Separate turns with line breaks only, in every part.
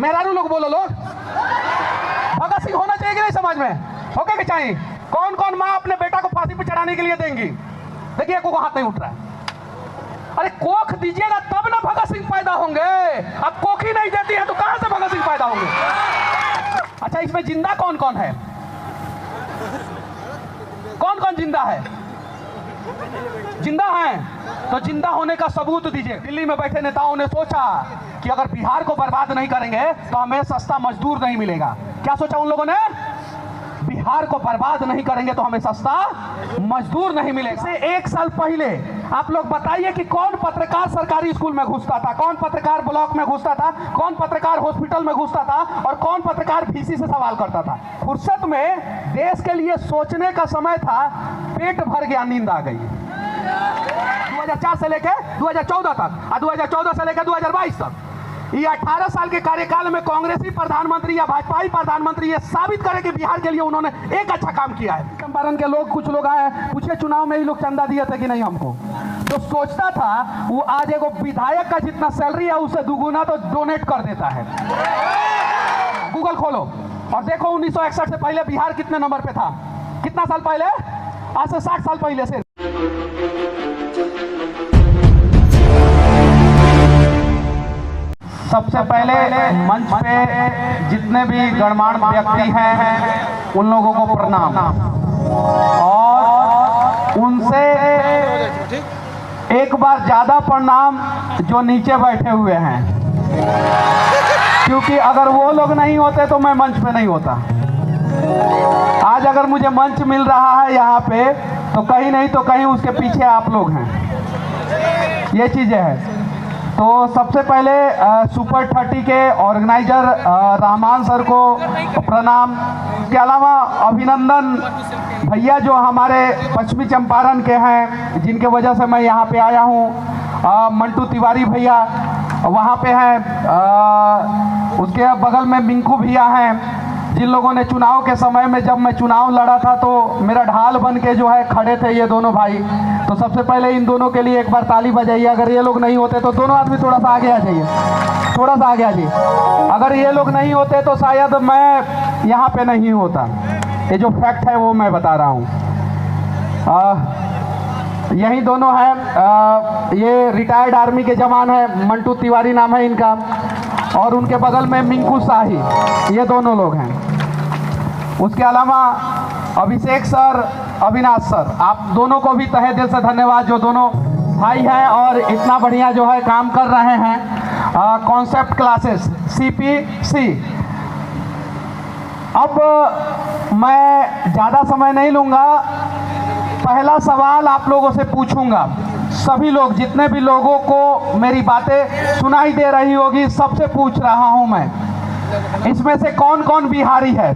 मेहरारू लोग बोलो लोग, भगत सिंह होना चाहिए कि नहीं समाज में? होके कि चाहिए? कौन कौन माँ अपने बेटा को फांसी पे चढ़ाने के लिए देंगी? देखिए को हाथ नहीं उठ रहा है। अरे कोख दीजिएगा तब ना भगत सिंह पैदा होंगे। अब कोख ही नहीं देती है तो कहां से भगत सिंह पैदा होंगे? अच्छा, इसमें जिंदा कौन कौन है? कौन कौन जिंदा है? जिंदा है तो जिंदा होने का सबूत दीजिए। दिल्ली में बैठे नेताओं ने सोचा कि अगर बिहार को बर्बाद नहीं करेंगे तो हमें सस्ता मजदूर नहीं मिलेगा। क्या सोचा उन लोगों ने? बिहार को बर्बाद नहीं करेंगे तो हमें सस्ता मजदूर नहीं मिलेगा। से 1 साल पहले आप लोग बताइए कि कौन पत्रकार सरकारी स्कूल में घुसता था, कौन पत्रकार ब्लॉक में घुसता था, कौन पत्रकार हॉस्पिटल में घुसता था और कौन पत्रकार वीसी से सवाल करता था? फुर्सत में देश के लिए सोचने का समय था, पेट भर गया, नींद आ गई। 2004 से लेकर 2014 तक और 2014 से लेकर 2022 तक ये 18 साल के कार्यकाल में कांग्रेसी प्रधानमंत्री या भाजपाई प्रधानमंत्री ये साबित करे कि बिहार के लिए उन्होंने एक अच्छा काम किया है। चंपारण के लोग, कुछ लोग आए पूछे चुनाव में ही लोग चंदा दिए थे कि नहीं हमको, तो सोचता था वो आज एगो विधायक का जितना सैलरी है उससे दुगुना तो डोनेट कर देता है। गूगल खोलो और देखो 1961 से पहले बिहार कितने नंबर पे था? कितना साल पहले? आज से 60 साल पहले से। सबसे पहले मंच पे जितने भी गणमान्य व्यक्ति हैं उन लोगों को प्रणाम, और उनसे एक बार ज्यादा प्रणाम जो नीचे बैठे हुए हैं, क्योंकि अगर वो लोग नहीं होते तो मैं मंच पे नहीं होता। आज अगर मुझे मंच मिल रहा है यहाँ पे तो कहीं नहीं तो कहीं उसके पीछे आप लोग हैं। ये चीजें हैं। तो सबसे पहले सुपर 30 के ऑर्गेनाइजर रहमान सर को प्रणाम। इसके अलावा अभिनंदन भैया जो हमारे पश्चिमी चंपारण के हैं, जिनके वजह से मैं यहाँ पे आया हूँ। मंटू तिवारी भैया वहाँ पे हैं, उसके बगल में मिंकू भैया हैं, जिन लोगों ने चुनाव के समय में जब मैं चुनाव लड़ा था तो मेरा ढाल बन के जो है खड़े थे ये दोनों भाई। तो सबसे पहले इन दोनों के लिए एक बार ताली बजाइए। अगर ये लोग नहीं होते तो दोनों आदमी थोड़ा सा आगे आ जाइए, थोड़ा सा आगे आ जाइए। अगर ये लोग नहीं होते तो शायद मैं यहाँ पे नहीं होता। ये जो फैक्ट है वो मैं बता रहा हूँ। यही दोनों हैं, ये रिटायर्ड आर्मी के जवान हैं, मंटू तिवारी नाम है इनका, और उनके बगल में मिंकू शाही, ये दोनों लोग हैं। उसके अलावा अभिषेक सर, अविनाश सर, आप दोनों को भी तहे दिल से धन्यवाद, जो दोनों भाई हैं और इतना बढ़िया जो है काम कर रहे हैं। Concept classes CPC। अब मैं ज़्यादा समय नहीं लूँगा, पहला सवाल आप लोगों से पूछूंगा। सभी लोग, जितने भी लोगों को मेरी बातें सुनाई दे रही होगी, सबसे पूछ रहा हूं मैं, इसमें से कौन कौन बिहारी है?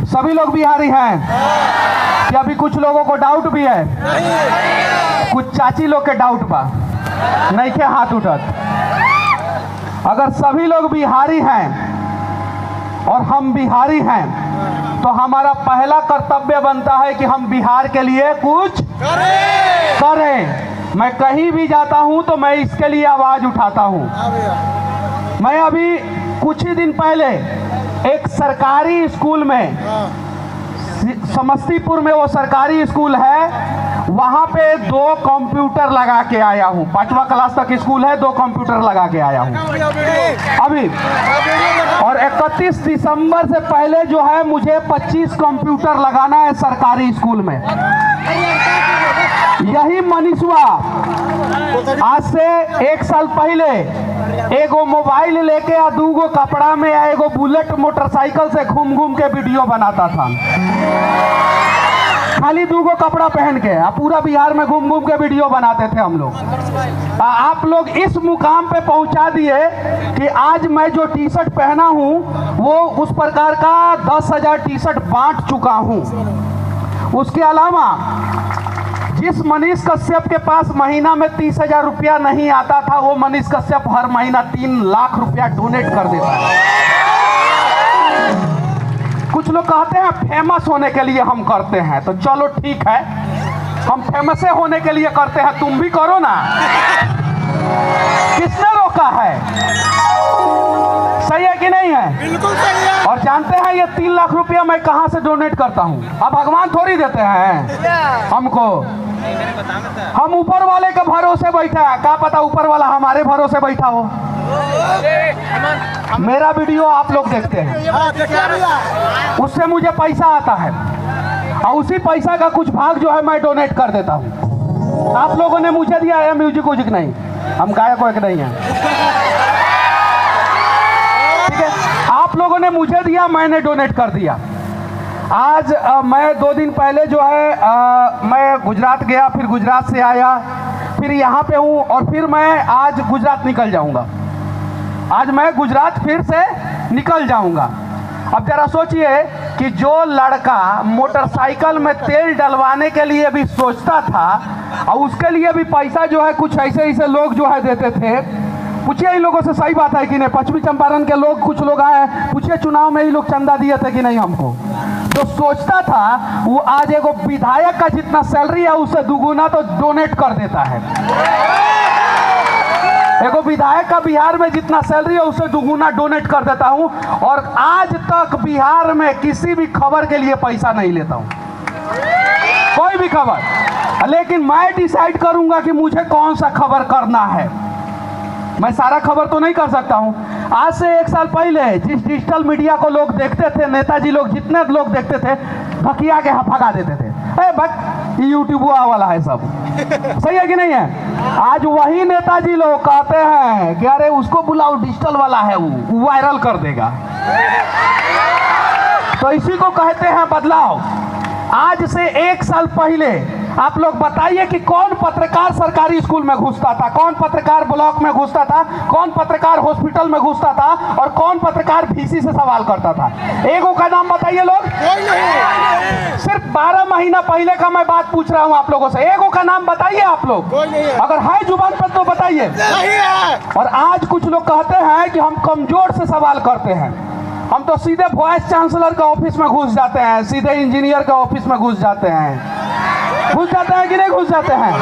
सभी लोग बिहारी हैं क्या? अभी कुछ लोगों को डाउट भी है? कुछ चाची लोग के डाउट बा, नहीं के हाथ उठत। अगर सभी लोग बिहारी हैं और हम बिहारी हैं तो हमारा पहला कर्तव्य बनता है कि हम बिहार के लिए कुछ करें। मैं कहीं भी जाता हूं तो मैं इसके लिए आवाज उठाता हूं। मैं अभी कुछ ही दिन पहले एक सरकारी स्कूल में, समस्तीपुर में वो सरकारी स्कूल है, वहां पे 2 कंप्यूटर लगा के आया हूं। 5वां क्लास तक स्कूल है, 2 कंप्यूटर लगा के आया हूं अभी। और 31 दिसंबर से पहले जो है मुझे 25 कंप्यूटर लगाना है सरकारी स्कूल में। यही मनीषवा आज से 1 साल पहले एगो मोबाइल लेके या 2 कपड़ा में या एगो बुलेट मोटरसाइकिल से घूम घूम के वीडियो बनाता था, खाली 2 कपड़ा पहन के। पूरा बिहार में घूम घूम के वीडियो बनाते थे हम लोग। आप लोग इस मुकाम पे पहुंचा दिए कि आज मैं जो टी-शर्ट पहना हूं वो उस प्रकार का 10,000 टी-शर्ट बांट चुका हूं। उसके अलावा जिस मनीष कश्यप के पास महीना में 30,000 रुपया नहीं आता था, वो मनीष कश्यप हर महीना 3 लाख रुपया डोनेट कर देता है। कुछ लोग कहते हैं फेमस होने के लिए हम करते हैं, तो चलो ठीक है, हम फेमस होने के लिए करते हैं, तुम भी करो ना।
बिल्कुल सही है।
और जानते हैं ये 3 लाख रुपया मैं कहाँ से डोनेट करता हूँ? अब भगवान थोड़ी देते हैं हमको, हम ऊपर वाले के भरोसे बैठा है। क्या पता ऊपर वाला हमारे भरोसे बैठा हो। मेरा वीडियो आप लोग देखते हैं, उससे मुझे पैसा आता है और उसी पैसा का कुछ भाग जो है मैं डोनेट कर देता हूँ। आप लोगों ने मुझे दिया है, म्यूजिक व्यूजिक नहीं, हम गायक वायक नहीं हैं, ठीक है। आप लोगों ने मुझे दिया, मैंने डोनेट कर दिया। आज मैं 2 दिन पहले जो है मैं गुजरात गया, फिर गुजरात से आया, फिर यहाँ पे हूँ और फिर मैं आज गुजरात निकल जाऊँगा। आज मैं गुजरात फिर से निकल जाऊँगा। अब जरा सोचिए कि जो लड़का मोटरसाइकिल में तेल डलवाने के लिए भी सोचता था और उसके लिए भी पैसा जो है कुछ ऐसे ऐसे लोग जो है देते थे। पूछिए इन लोगों से, सही बात है कि नहीं? पश्चिमी चंपारण के लोग, कुछ लोग आए, पूछिए चुनाव में ही लोग चंदा दिए थे कि नहीं हमको? जो सोचता था वो आज एगो विधायक का जितना सैलरी है उससे दुगुना तो डोनेट कर देता है। एगो विधायक का बिहार में जितना सैलरी है उससे दुगुना डोनेट कर देता हूं और आज तक बिहार में किसी भी खबर के लिए पैसा नहीं लेता हूं, कोई भी खबर। लेकिन मैं डिसाइड करूंगा कि मुझे कौन सा खबर करना है। मैं सारा खबर तो नहीं कर सकता हूं। आज से 1 साल पहले जिस डिजिटल मीडिया को लोग देखते थे, नेताजी लोग जितने लोग देखते थे, भकिया के भगा देते थे, यूट्यूब वाला है सब, सही है कि नहीं है? आज वही नेताजी लोग कहते हैं कि अरे उसको बुलाओ, डिजिटल वाला है, वो वायरल कर देगा। तो इसी को कहते हैं बदलाव। आज से 1 साल पहले आप लोग बताइए कि कौन पत्रकार सरकारी स्कूल में घुसता था, कौन पत्रकार ब्लॉक में घुसता था, कौन पत्रकार हॉस्पिटल में घुसता था और कौन पत्रकार वीसी से सवाल करता था? एगो का नाम बताइए लोग। सिर्फ 12 महीना पहले का मैं बात पूछ रहा हूं आप लोगों से, एगो का नाम बताइए आप लोग। अगर है जुबान पर तो बताइए। और आज कुछ लोग कहते हैं कि हम कमजोर से सवाल करते हैं। हम तो सीधे वाइस चांसलर का ऑफिस में घुस जाते हैं, सीधे इंजीनियर का ऑफिस में घुस जाते हैं। घुस जाते हैं कि नहीं घुस जाते हैं?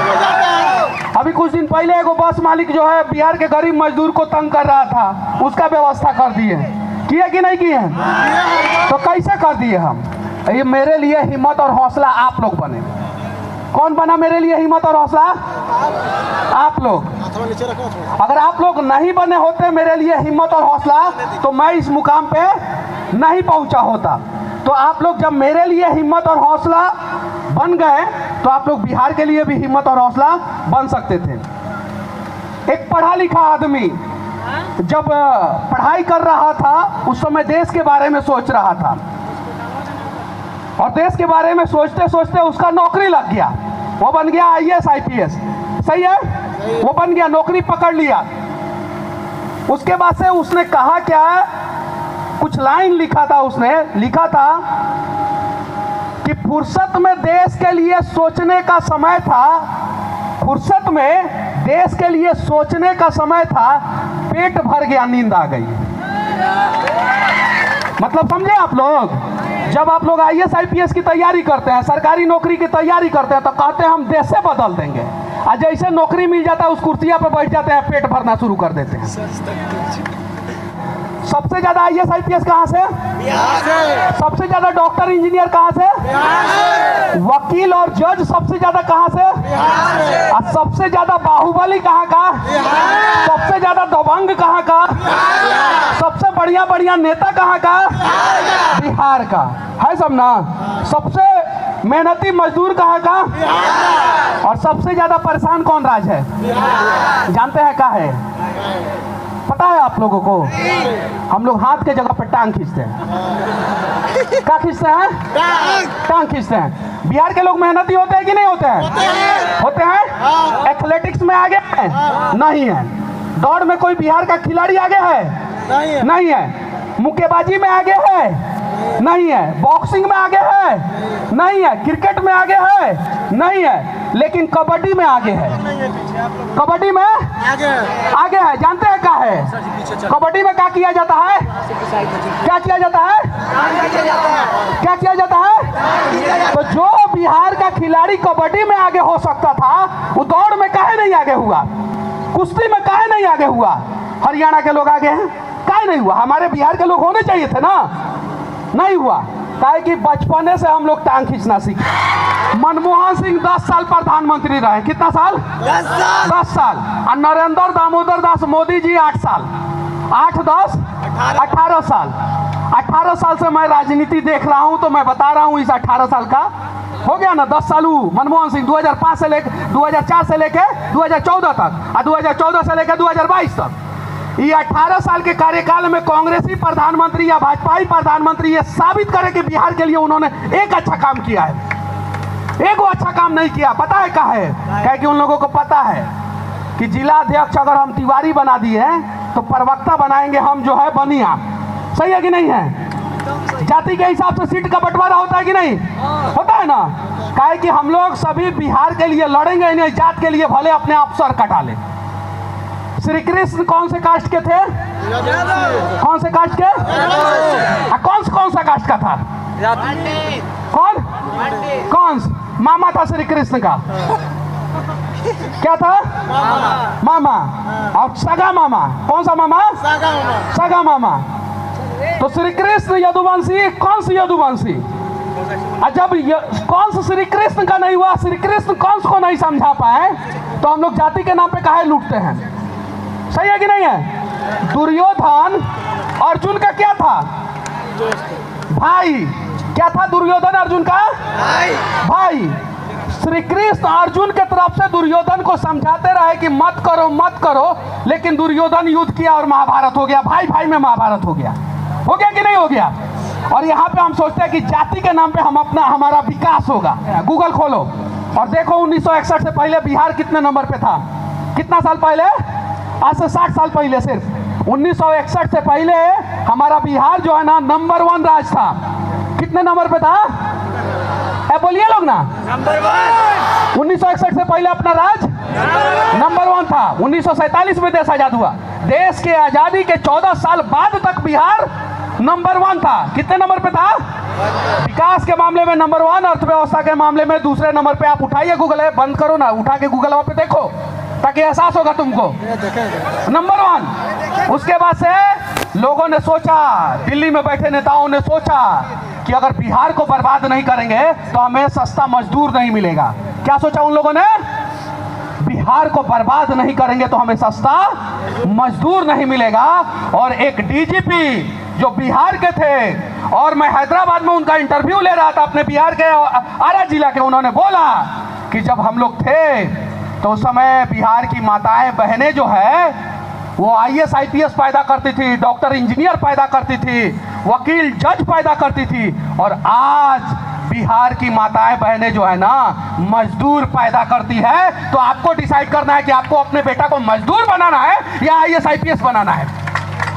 अभी कुछ दिन पहले एगो बस मालिक जो है बिहार के गरीब मजदूर को तंग कर रहा था, उसका व्यवस्था कर दिए, किए कि नहीं किए? तो कैसे कर दिए हम? ये मेरे लिए हिम्मत और हौसला आप लोग बने। कौन बना मेरे लिए हिम्मत और हौसला? आप लोग। अगर आप लोग नहीं बने होते मेरे लिए हिम्मत और हौसला तो मैं इस मुकाम पे नहीं पहुंचा होता। तो आप लोग जब मेरे लिए हिम्मत और हौसला बन गए तो आप लोग बिहार के लिए भी हिम्मत और हौसला बन सकते थे। एक पढ़ा लिखा आदमी जब पढ़ाई कर रहा था उस समय देश के बारे में सोच रहा था और देश के बारे में सोचते सोचते उसका नौकरी लग गया। वो बन गया IAS IPS, सही है? वो बन गया, नौकरी पकड़ लिया। उसके बाद से उसने कहा क्या, कुछ लाइन लिखा था, उसने लिखा था कि फुर्सत में देश के लिए सोचने का समय था, फुर्सत में देश के लिए सोचने का समय था, पेट भर गया, नींद आ गई। मतलब समझे आप लोग? जब आप लोग IAS IPS की तैयारी करते हैं, सरकारी नौकरी की तैयारी करते हैं तो कहते हैं हम देश से बदल देंगे, और जैसे नौकरी मिल जाता है उस कुर्सिया पर बैठ जाते हैं, पेट भरना शुरू कर देते हैं। सबसे ज्यादा IAS IPS कहाँ से? बिहार से। सबसे ज्यादा डॉक्टर इंजीनियर कहाँ से? बिहार से। वकील और जज सबसे ज्यादा कहाँ से? बिहार से। और सबसे ज्यादा बाहुबली कहाँ का? बिहार। सबसे ज्यादा दबंग कहाँ का? बिहार। सबसे बढ़िया बढ़िया नेता कहाँ का? बिहार का है सब ना। सबसे मेहनती मजदूर कहाँ का? बिहार। और सबसे ज्यादा परेशान कौन राज है? बिहार। जानते हैं क्या है? पता है आप लोगों को? हम लोग हाथ के जगह पर टांग खींचते हैं। क्या खींचते हैं? टांग खींचते हैं। बिहार के लोग मेहनती होते हैं कि नहीं होते हैं? होते हैं। एथलेटिक्स में आगे है? नहीं है। दौड़ में कोई बिहार का खिलाड़ी आगे है? नहीं है। मुक्केबाजी में आगे है? नहीं है। बॉक्सिंग में आगे है? नहीं है। क्रिकेट में आगे है? नहीं है। लेकिन कबड्डी में आगे है। कबड्डी में आगे है। जानते हैं क्या है? कबड्डी में क्या किया जाता है? क्या किया जाता है? क्या किया जाता है? तो जो बिहार का खिलाड़ी कबड्डी में आगे हो सकता था वो दौड़ में काहे नहीं आगे हुआ? कुश्ती में काहे नहीं आगे हुआ? हरियाणा के लोग आगे हैं, क्या नहीं हुआ? हमारे बिहार के लोग होने चाहिए थे ना, नहीं हुआ। काहे कि बचपने से हम लोग टांग खींचना सीखे। मनमोहन सिंह 10 साल प्रधानमंत्री रहे। कितना साल? 10 साल। और नरेंद्र दामोदर दास मोदी जी 8 साल। 8 10 18 साल। 18 साल से मैं राजनीति देख रहा हूं, तो मैं बता रहा हूं इस 18 साल का हो गया ना 10 साल। मनमोहन सिंह 2005 से लेकर 2004 से लेकर 2014 तक और 2014 से लेकर 2022 तक, ये 18 साल के कार्यकाल में कांग्रेसी प्रधानमंत्री या भाजपाई प्रधानमंत्री ये साबित करे कि बिहार के लिए उन्होंने एक अच्छा काम किया है। एक वो अच्छा काम नहीं किया, पता है क्या है? क्या कि उन लोगों को पता है कि जिला अध्यक्ष अगर हम तिवारी बना दिए तो प्रवक्ता बनाएंगे हम जो है बनिया। सही है कि नहीं है? जाति के हिसाब से सीट का बंटवारा होता है कि नहीं होता है ना? काहे कि हम लोग सभी बिहार के लिए लड़ेंगे, नहीं जात के लिए भले अपने आप सर कटा ले। श्री कृष्ण कौन से कास्ट के थे? कौन से कास्ट के? कौन सा कास्ट का था? कौन मामा था श्री कृष्ण का? क्या था? मामा। और सगा मामा कौन सा मामा? सगा मामा। तो श्री कृष्ण यदुवंशी, कौन सी यदुवंशी? जब कौन सा श्री कृष्ण का नहीं हुआ, श्री कृष्ण कौन को नहीं समझा पाए, तो हम लोग जाति के नाम पे काहे लूटते हैं? सही है कि नहीं है? दुर्योधन अर्जुन का क्या था? भाई। क्या था दुर्योधन अर्जुन का? भाई। श्री कृष्ण अर्जुन के तरफ से दुर्योधन को समझाते रहे कि मत करो मत करो, लेकिन दुर्योधन युद्ध किया और महाभारत हो गया। भाई भाई में महाभारत हो गया कि नहीं हो गया? और यहाँ पे हम सोचते हैं कि जाति के नाम पे हमारा विकास होगा। गूगल खोलो और देखो 1961 से पहले बिहार कितने नंबर पे था? कितना साल पहले? आज से 60 साल पहले। सिर्फ 1961 से पहले हमारा बिहार जो है ना नंबर 1 राज्य था। कितने नंबर पे था? बोलिए लोग ना, नंबर 1। 1961 से पहले अपना राज्य नंबर 1 था। 1947 में देश आजाद हुआ। देश के आजादी के 14 साल बाद तक बिहार नंबर 1 था। कितने नंबर पे था? विकास के मामले में नंबर 1, अर्थव्यवस्था के मामले में दूसरे नंबर पे। आप उठाइए गूगल है, बंद करो ना, उठा के गूगल पे देखो ताकि एहसास होगा तुमको। नंबर 1। उसके बाद से लोगों ने सोचा, दिल्ली में बैठे नेताओं ने सोचा कि अगर बिहार को बर्बाद नहीं करेंगे तो हमें सस्ता मजदूर नहीं मिलेगा। क्या सोचा उन लोगों ने? बिहार को बर्बाद नहीं करेंगे तो हमें सस्ता मजदूर नहीं मिलेगा। और एक डीजीपी जो बिहार के थे, और मैं हैदराबाद में उनका इंटरव्यू ले रहा था अपने बिहार के आरा जिला के, उन्होंने बोला कि जब हम लोग थे तो उस समय बिहार की माताएं बहनें जो है वो IAS IPS पैदा करती थी, डॉक्टर इंजीनियर पैदा करती थी, वकील जज पैदा करती थी। और आज बिहार की माताएं बहनें जो है ना मजदूर पैदा करती है। तो आपको डिसाइड करना है कि आपको अपने बेटा को मजदूर बनाना है या IAS IPS बनाना है।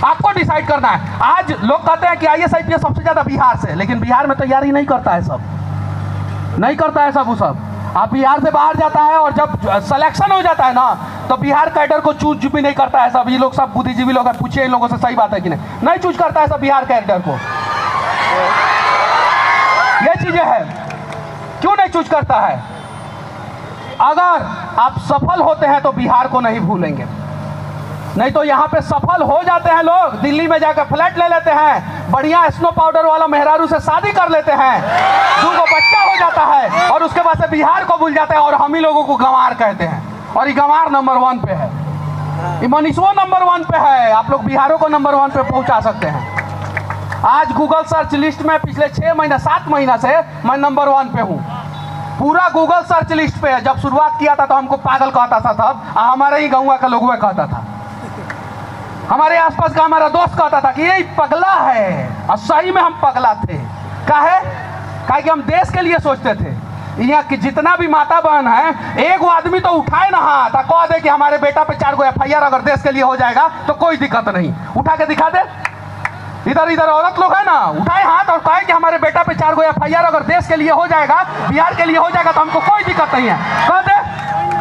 आपको डिसाइड करना है। आज लोग कहते हैं कि IAS IPS सबसे ज्यादा बिहार से, लेकिन बिहार में तैयारी नहीं करता है सब, नहीं करता है सब। वो सब आप बिहार से बाहर जाता है और जब सिलेक्शन हो जाता है ना तो बिहार कैडर को चूज भी नहीं करता है सब। ये लोग सब बुद्धिजीवी लोग हैं, पूछिए इन लोगों से, सही बात है कि नहीं चूज करता है सब बिहार कैडर को। ये चीजें हैं, क्यों नहीं चूज करता है? अगर आप सफल होते हैं तो बिहार को नहीं भूलेंगे, नहीं तो यहाँ पे सफल हो जाते हैं लोग, दिल्ली में जाकर फ्लैट ले लेते हैं, बढ़िया स्नो पाउडर वाला मेहरारू से शादी कर लेते हैं, 2 बच्चा हो जाता है, और उसके बाद से बिहार को भूल जाते हैं और हम ही लोगों को गंवार कहते हैं। और ये गंवार नंबर 1 पे है, ये मनीषो नंबर 1 पे है। आप लोग बिहारों को नंबर 1 पे पहुंचा सकते हैं। आज गूगल सर्च लिस्ट में पिछले 6 महीना 7 महीना से मैं नंबर 1 पे हूँ। पूरा गूगल सर्च लिस्ट पे है। जब शुरुआत किया था तो हमको पागल कहता था तब, हमारे ही गाँव का लोग कहता था, हमारे आसपास का हमारा दोस्त कहता था कि ये पगला है। और सही में हम पगला थे। काहे कि हम देश के लिए सोचते थे। यहाँ की जितना भी माता बहन है, एक आदमी तो उठाए ना हाथ, कह दे कि हमारे बेटा पे 4 FIR अगर देश के लिए हो जाएगा तो कोई दिक्कत नहीं, उठा के दिखा दे। इधर औरत लोग है ना, उठाए हाथ और कहे कि हमारे बेटा पे 4 FIR अगर देश के लिए हो जाएगा, बिहार के लिए हो जाएगा तो हमको कोई दिक्कत नहीं है, कह दे।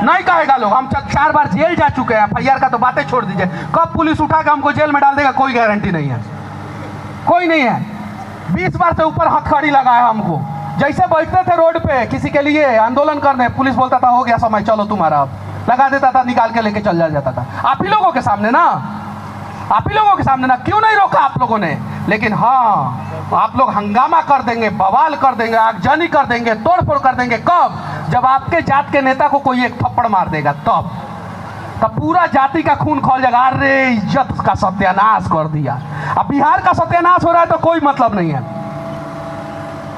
नहीं कहेगा लोग। हम 4 बार जेल जा चुके हैं, FIR का तो बातें छोड़ दीजिए। कब पुलिस उठा के हमको जेल में डाल देगा कोई गारंटी नहीं है, कोई नहीं है। 20 बार से ऊपर हथकड़ी लगा है हमको। जैसे बैठते थे रोड पे किसी के लिए आंदोलन करने, पुलिस बोलता था हो गया समय, चलो तुम्हारा, अब लगा देता था, निकाल के लेके चल जाता था। आप ही लोगों के सामने ना, आप ही लोगों के सामने ना, क्यों नहीं रोका आप लोगों ने? लेकिन हाँ, आप लोग हंगामा कर देंगे, बवाल कर देंगे, आगजनी कर देंगे, तोड़फोड़ कर देंगे। कब? जब आपके जात के नेता को कोई एक थप्पड़ मार देगा, तब पूरा जाति का खून खौल जाएगा। अरे इज्जत का सत्यानाश कर दिया। अब बिहार का सत्यानाश हो रहा है तो कोई मतलब नहीं है।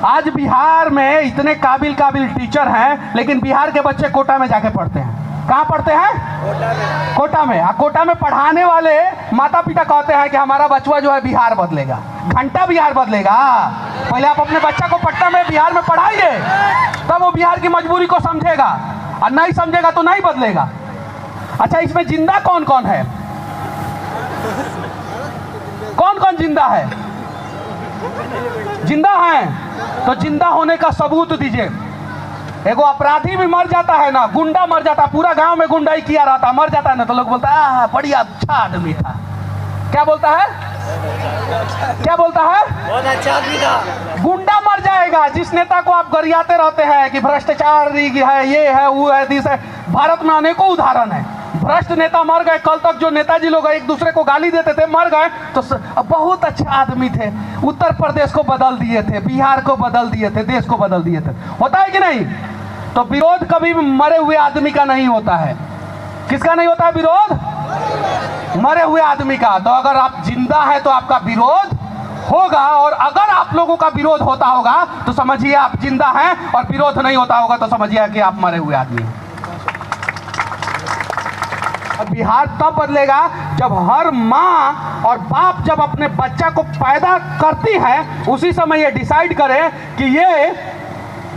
आज बिहार में इतने काबिल टीचर हैं, लेकिन बिहार के बच्चे कोटा में जाके पढ़ते हैं। कहाँ पढ़ते हैं? कोटा में। कोटा में पढ़ाने वाले माता पिता कहते हैं कि हमारा बचवा जो है बिहार बदलेगा, घंटा बिहार बदलेगा। पहले आप अपने बच्चा को पटना में बिहार में पढ़ाइए, तब वो बिहार की मजबूरी को समझेगा, और नहीं समझेगा तो नहीं बदलेगा। अच्छा, इसमें जिंदा कौन कौन है? कौन कौन जिंदा है? जिंदा है तो जिंदा होने का सबूत दीजिए। एगो अपराधी भी मर जाता है ना, गुंडा मर जाता, पूरा गांव में गुंडाई किया रहता, मर जाता है ना, तो लोग बोलता है बड़ी अच्छा आदमी था। क्या बोलता है? क्या बोलता है? बहुत अच्छा आदमी था। गुंडा मर जाएगा जिस नेता को आप गरियाते रहते हैं कि भ्रष्टाचार है, ये है, वो है, दिस है। भारत में अनेकों उदाहरण है। भ्रष्ट नेता मर गए। कल तक जो नेताजी लोग एक दूसरे को गाली देते थे, मर गए तो बहुत अच्छे आदमी थे, उत्तर प्रदेश को बदल दिए थे, बिहार को बदल दिए थे, देश को बदल दिए थे। होता है कि नहीं? तो विरोध कभी भी मरे हुए आदमी का नहीं होता है। किसका नहीं होता है विरोध? मरे हुए आदमी का। तो अगर आप जिंदा है तो आपका विरोध होगा, और अगर आप लोगों का विरोध होता होगा तो समझिए आप जिंदा हैं, और विरोध नहीं होता होगा तो समझिए कि आप मरे हुए आदमी हैं। बिहार तब बदलेगा जब हर माँ और बाप जब अपने बच्चा को पैदा करती है, उसी समय ये डिसाइड करे कि ये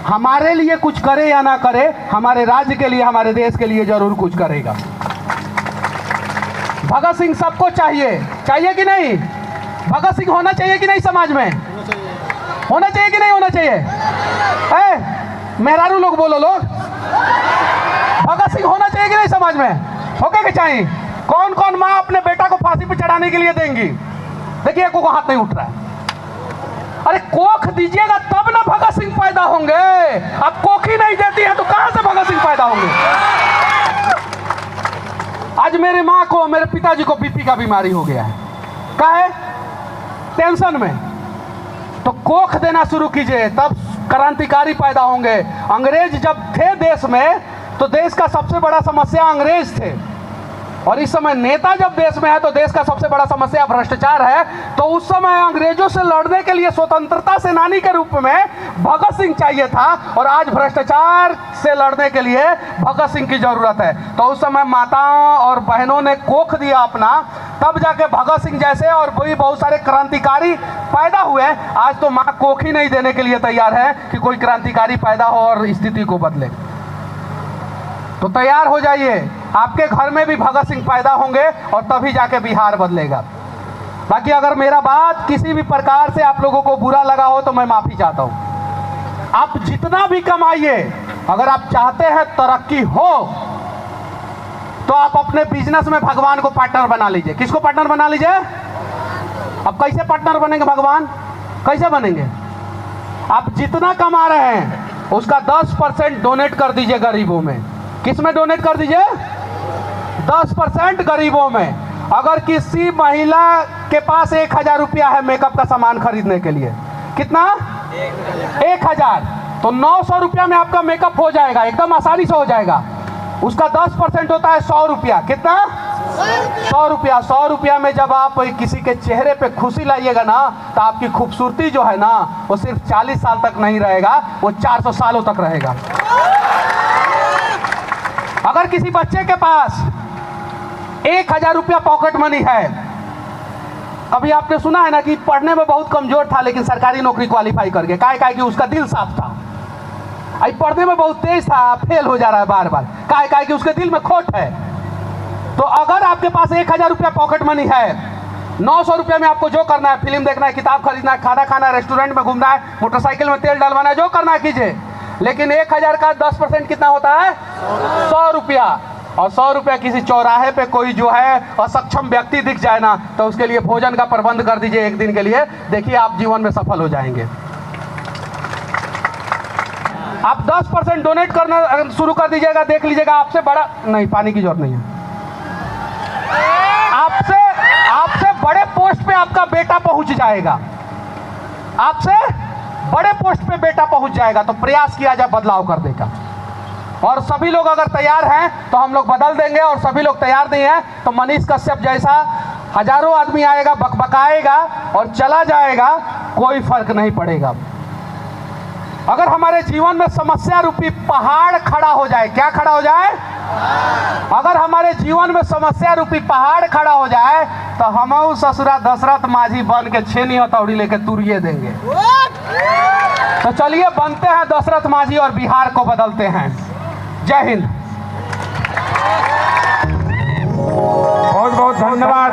हमारे लिए कुछ करे या ना करे, हमारे राज्य के लिए, हमारे देश के लिए जरूर कुछ करेगा। भगत सिंह सबको चाहिए, चाहिए कि नहीं? भगत सिंह होना चाहिए कि नहीं समाज में? होना चाहिए कि नहीं होना चाहिए? मेहरारू लोग बोलो, लोग भगत सिंह होना चाहिए कि नहीं समाज में? होके के चाहिए। कौन कौन माँ अपने बेटा को फांसी पे चढ़ाने के लिए देंगी? देखिए, को हाथ नहीं उठ रहा है। अरे कोख दीजिएगा तब ना भगत सिंह पैदा होंगे। अब कोख ही नहीं देती है तो कहां से भगत सिंह पैदा होंगे? आज मेरे माँ को, मेरे पिताजी को बीपी का बीमारी हो गया है। क्या है? टेंशन में। तो कोख देना शुरू कीजिए, तब क्रांतिकारी पैदा होंगे। अंग्रेज जब थे देश में तो देश का सबसे बड़ा समस्या अंग्रेज थे, और इस समय नेता जब देश में है तो देश का सबसे बड़ा समस्या भ्रष्टाचार है। तो उस समय अंग्रेजों से लड़ने के लिए स्वतंत्रता सेनानी के रूप में भगत सिंह चाहिए था, और आज भ्रष्टाचार से लड़ने के लिए भगत सिंह की जरूरत है। तो उस समय माताओं और बहनों ने कोख दिया अपना, तब जाके भगत सिंह जैसे और भी बहुत सारे क्रांतिकारी पैदा हुए। आज तो माँ कोख ही नहीं देने के लिए तैयार है कि कोई क्रांतिकारी पैदा हो और स्थिति को बदले। तो तैयार हो जाइए, आपके घर में भी भगत सिंह पैदा होंगे और तभी जाके बिहार बदलेगा। बाकी अगर मेरा बात किसी भी प्रकार से आप लोगों को बुरा लगा हो तो मैं माफी चाहता हूं। आप जितना भी कमाइए, अगर आप चाहते हैं तरक्की हो तो आप अपने बिजनेस में भगवान को पार्टनर बना लीजिए। किसको पार्टनर बना लीजिए? अब कैसे पार्टनर बनेंगे भगवान? कैसे बनेंगे? आप जितना कमा रहे हैं उसका 10% डोनेट कर दीजिए गरीबों में। किस में डोनेट कर दीजिए? 10% गरीबों में। अगर किसी महिला के पास 1000 रुपया है मेकअप का सामान खरीदने के लिए, कितना? 1000, तो 900 रुपया में आपका मेकअप हो जाएगा, एकदम आसानी से हो जाएगा। उसका 10% होता है 100 रुपया। कितना? 100 रुपया। 100 रुपया में जब आप किसी के चेहरे पे खुशी लाइएगा ना, तो आपकी खूबसूरती जो है ना, वो सिर्फ 40 साल तक नहीं रहेगा, वो 400 सालों तक रहेगा। अगर किसी बच्चे के पास 1000 रुपया पॉकेट मनी है, अभी आपने सुना है ना कि पढ़ने में बहुत कमजोर था लेकिन सरकारी नौकरी क्वालिफाई करके, काहे कि उसका दिल साफ था। आई पढ़ने में बहुत तेज था, फेल हो जा रहा है बार बार, काहे कि उसके दिल में खोट है। तो अगर आपके पास 1000 रुपया पॉकेट मनी है, 900 रुपया में आपको जो करना है, फिल्म देखना है, किताब खरीदना है, खाना खाना है, रेस्टोरेंट में घूमना है, मोटरसाइकिल में तेल डलवाना है, जो करना है कीजिए। लेकिन 1000 का 10% कितना होता है? 100 रुपया। और 100 रुपया किसी चौराहे पे कोई जो है असक्षम व्यक्ति दिख जाए ना, तो उसके लिए भोजन का प्रबंध कर दीजिए एक दिन के लिए। देखिए आप जीवन में सफल हो जाएंगे। आप 10% डोनेट करना शुरू कर दीजिएगा, देख लीजिएगा आपसे बड़ा नहीं, पानी की जरूरत नहीं है, आपसे आपका बेटा पहुंच जाएगा, आपसे बड़े पोस्ट पे बेटा पहुंच जाएगा, तो प्रयास किया जाए बदलाव कर देगा। और सभी लोग अगर तैयार हैं तो हम लोग बदल देंगे, और सभी लोग तैयार नहीं हैं तो मनीष कश्यप जैसा हजारों आदमी आएगा, बकबकाएगा और चला जाएगा, कोई फर्क नहीं पड़ेगा। अगर हमारे जीवन में समस्या रूपी पहाड़ खड़ा हो जाए, क्या खड़ा हो जाए? अगर हमारे जीवन में समस्या रूपी पहाड़ खड़ा हो जाए तो हम ससुरा दशरथ माझी बन के छेनी हथौड़ी लेके तुरिये देंगे। तो चलिए बनते हैं दशरथ माझी और बिहार को बदलते हैं। जय हिंद।
बहुत बहुत धन्यवाद।